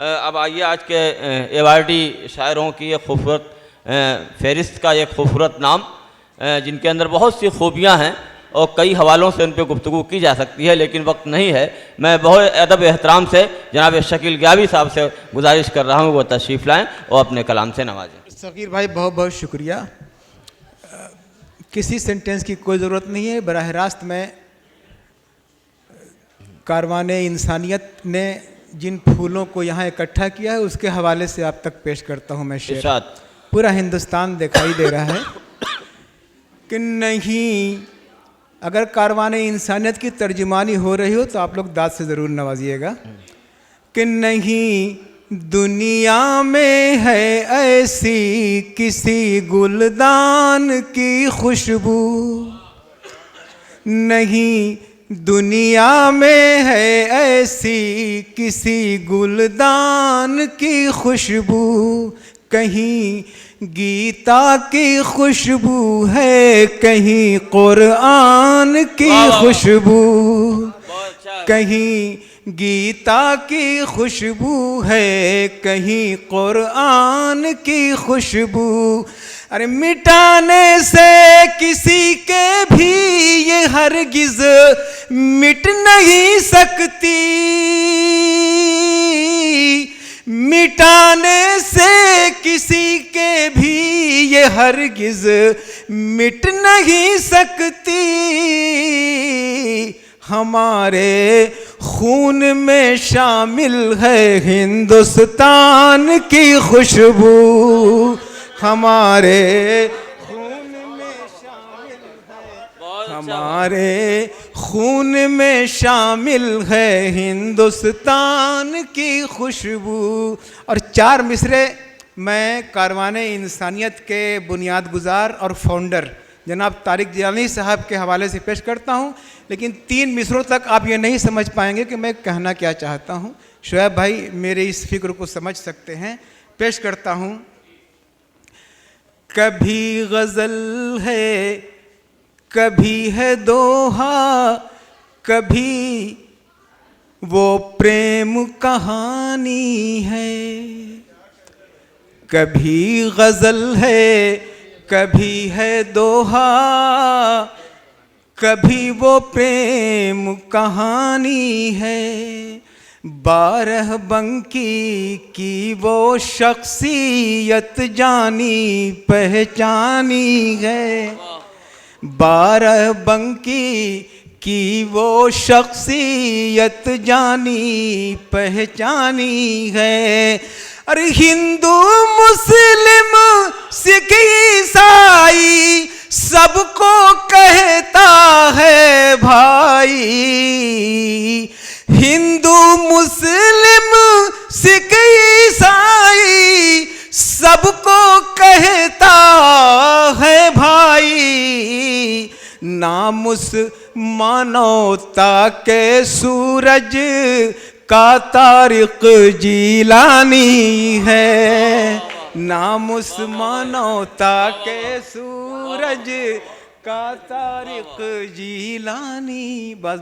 अब आइए आज के एवार्डी शायरों की एक खूबसूरत फहरिस्त का एक खूबसूरत नाम, जिनके अंदर बहुत सी खूबियाँ हैं और कई हवालों से उन पर गुफ्तगू की जा सकती है, लेकिन वक्त नहीं है। मैं बहुत अदब एहतराम से जनाब शकील ग्याबी साहब से गुजारिश कर रहा हूँ वो तशरीफ़ लाएँ और अपने कलाम से नवाजें। शकील भाई बहुत बहुत शुक्रिया। किसी सेंटेंस की कोई ज़रूरत नहीं है। बराह रास्त में कारवाने इंसानियत ने जिन फूलों को यहाँ इकट्ठा किया है उसके हवाले से आप तक पेश करता हूँ मैं शेर। पूरा हिंदुस्तान दिखाई दे रहा है कि नहीं, अगर कारवाने इंसानियत की तर्जुमानी हो रही हो तो आप लोग दाद से ज़रूर नवाजिएगा कि नहीं, दुनिया में है ऐसी किसी गुलदान की खुशबू, नहीं दुनिया में है ऐसी किसी गुलदान की खुशबू, कहीं गीता की खुशबू है, कहीं कुरान की खुशबू, कहीं गीता की खुशबू है, कहीं कुरान की खुशबू। अरे मिटाने से किसी के भी ये हरगिज मिट नहीं सकती, मिटाने से किसी के भी ये हरगिज मिट नहीं सकती। हमारे खून में शामिल है हिंदुस्तान की खुशबू, हमारे खून में शामिल है, हमारे खून में शामिल है हिंदुस्तान की खुशबू। और चार मिसरे मैं कारवाने इंसानियत के बुनियाद गुजार और फाउंडर जनाब तारिक जिलानी साहब के हवाले से पेश करता हूँ, लेकिन 3 मिसरों तक आप ये नहीं समझ पाएंगे कि मैं कहना क्या चाहता हूँ। शुएब भाई मेरे इस फिक्र को समझ सकते हैं। पेश करता हूँ। कभी गज़ल है, कभी है दोहा, कभी वो प्रेम कहानी है, कभी गज़ल है, कभी है दोहा, कभी वो प्रेम कहानी है। 12 बंकी की वो शख्सियत जानी पहचानी है, 12 बंकी की वो शख्सियत जानी पहचानी है। अरे हिंदू मुस्लिम सिख ईसाई सबको कहता है भाई, हिंदू मुस्लिम सिख ईसाई सबको कहता है भाई। नामुस मानवता के सूरज का तारिक जिलानी है, नामुस मानवता के सूरज का तारिक जिलानी। बस